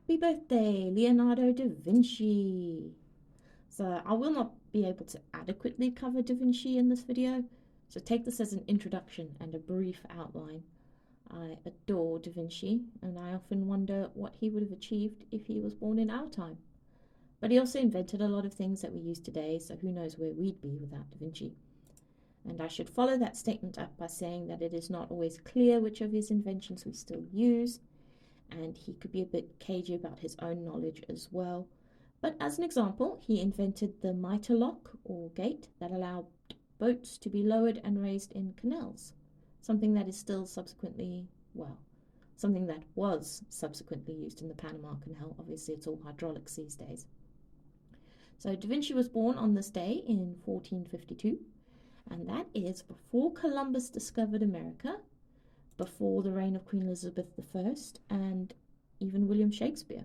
Happy birthday, Leonardo da Vinci! So I will not be able to adequately cover Da Vinci in this video, so take this as an introduction and a brief outline. I adore Da Vinci, and I often wonder what he would have achieved if he was born in our time. But he also invented a lot of things that we use today, so who knows where we'd be without Da Vinci. And I should follow that statement up by saying that it is not always clear which of his inventions we still use, and he could be a bit cagey about his own knowledge as well. But as an example, he invented the mitre lock, or gate, that allowed boats to be lowered and raised in canals, something that is still something that was subsequently used in the Panama Canal. Obviously, it's all hydraulics these days. So Da Vinci was born on this day in 1452, and that is before Columbus discovered America, before the reign of Queen Elizabeth I, and even William Shakespeare.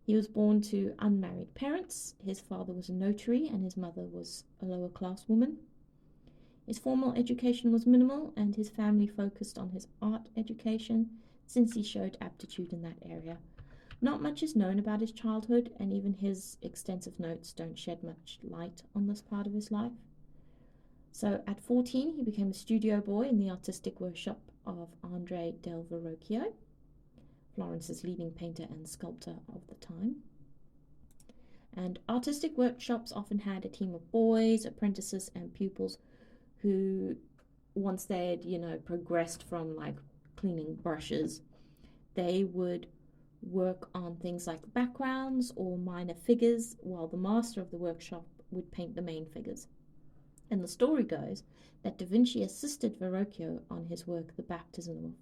He was born to unmarried parents. His father was a notary and his mother was a lower class woman. His formal education was minimal, and his family focused on his art education since he showed aptitude in that area. Not much is known about his childhood, and even his extensive notes don't shed much light on this part of his life. So at 14, he became a studio boy in the artistic workshop of Andrea del Verrocchio, Florence's leading painter and sculptor of the time. And artistic workshops often had a team of boys, apprentices, and pupils who, once they'd, progressed from like cleaning brushes, they would work on things like backgrounds or minor figures, while the master of the workshop would paint the main figures. And the story goes that Da Vinci assisted Verrocchio on his work, The Baptism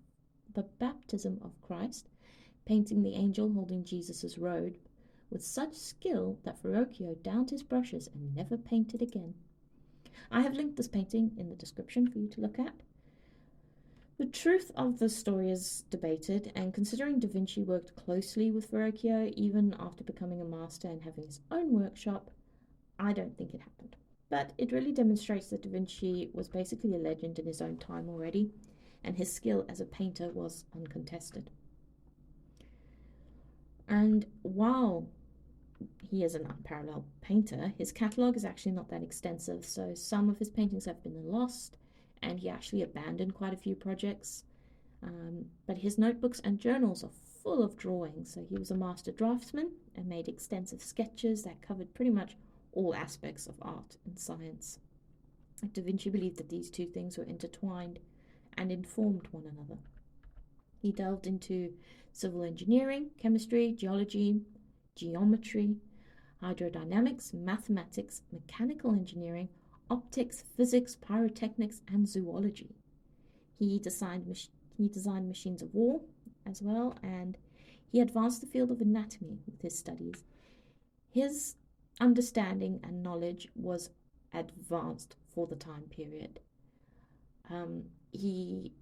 of Christ, painting the angel holding Jesus' robe with such skill that Verrocchio downed his brushes and never painted again. I have linked this painting in the description for you to look at. The truth of the story is debated, and considering Da Vinci worked closely with Verrocchio even after becoming a master and having his own workshop, I don't think it happened. But it really demonstrates that Da Vinci was basically a legend in his own time already, and his skill as a painter was uncontested. And while he is an unparalleled painter, his catalogue is actually not that extensive, so some of his paintings have been lost, and he actually abandoned quite a few projects. But his notebooks and journals are full of drawings, so he was a master draftsman and made extensive sketches that covered pretty much all aspects of art and science. Da Vinci believed that these two things were intertwined and informed one another. He delved into civil engineering, chemistry, geology, geometry, hydrodynamics, mathematics, mechanical engineering, optics, physics, pyrotechnics, and zoology. He designed machines of war as well, and he advanced the field of anatomy with his studies. His understanding and knowledge was advanced for the time period. He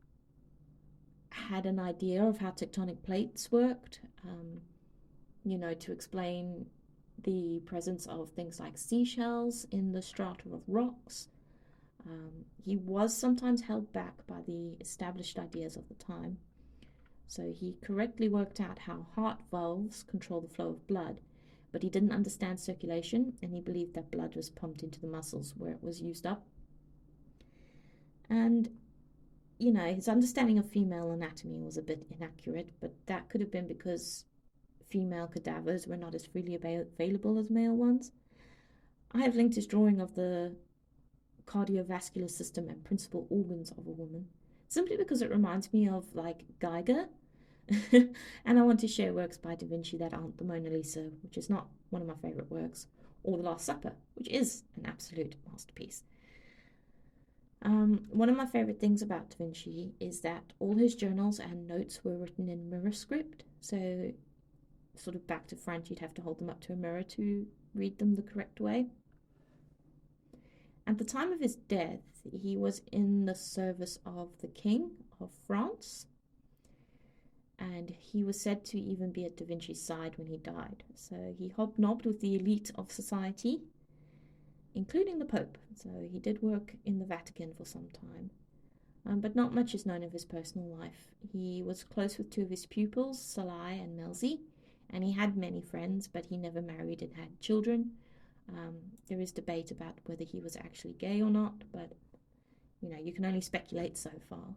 had an idea of how tectonic plates worked, to explain the presence of things like seashells in the strata of rocks. He was sometimes held back by the established ideas of the time. So he correctly worked out how heart valves control the flow of blood, but he didn't understand circulation, and he believed that blood was pumped into the muscles where it was used up. And, his understanding of female anatomy was a bit inaccurate, but that could have been because female cadavers were not as freely available as male ones. I have linked his drawing of the cardiovascular system and principal organs of a woman, simply because it reminds me of, Geiger. And I want to share works by Da Vinci that aren't the Mona Lisa, which is not one of my favourite works, or The Last Supper, which is an absolute masterpiece. One of my favourite things about Da Vinci is that all his journals and notes were written in mirror script, so sort of back to front, you'd have to hold them up to a mirror to read them the correct way. At the time of his death, he was in the service of the King of France, and he was said to even be at Da Vinci's side when he died. So he hobnobbed with the elite of society, including the Pope. So he did work in the Vatican for some time. But not much is known of his personal life. He was close with two of his pupils, Salai and Melzi, and he had many friends, but he never married and had children. Um, there is debate about whether he was actually gay or not, but you can only speculate so far.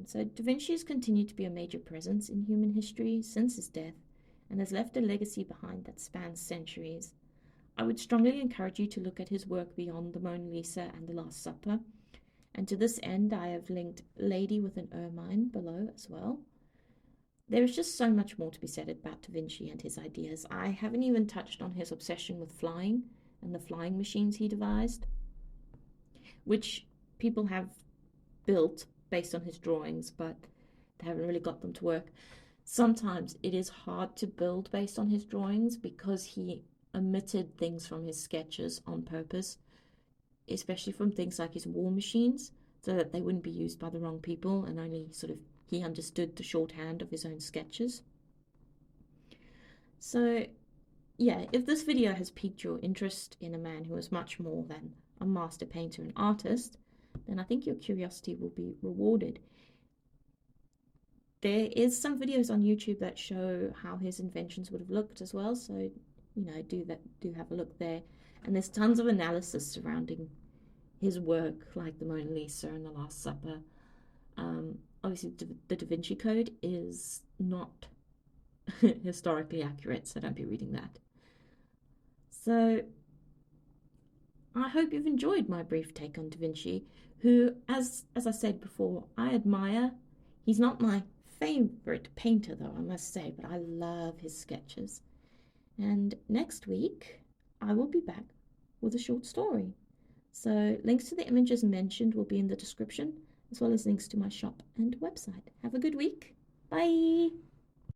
So Da Vinci has continued to be a major presence in human history since his death and has left a legacy behind that spans centuries. I would strongly encourage you to look at his work beyond the Mona Lisa and the Last Supper, and to this end I have linked Lady with an Ermine below as well. There is just so much more to be said about Da Vinci and his ideas. I haven't even touched on his obsession with flying and the flying machines he devised, which people have built based on his drawings, but they haven't really got them to work. Sometimes it is hard to build based on his drawings because he omitted things from his sketches on purpose, especially from things like his war machines, so that they wouldn't be used by the wrong people and only he understood the shorthand of his own sketches. So yeah, if this video has piqued your interest in a man who is much more than a master painter and artist, then I think your curiosity will be rewarded. There is some videos on YouTube that show how his inventions would have looked as well, so do have a look there. And there's tons of analysis surrounding his work, like the Mona Lisa and the Last Supper. Obviously, the Da Vinci Code is not historically accurate, so don't be reading that. So I hope you've enjoyed my brief take on Da Vinci, who, as I said before, I admire. He's not my favorite painter, though, I must say, but I love his sketches. And next week, I will be back with a short story. So links to the images mentioned will be in the description, as well as links to my shop and website. Have a good week. Bye!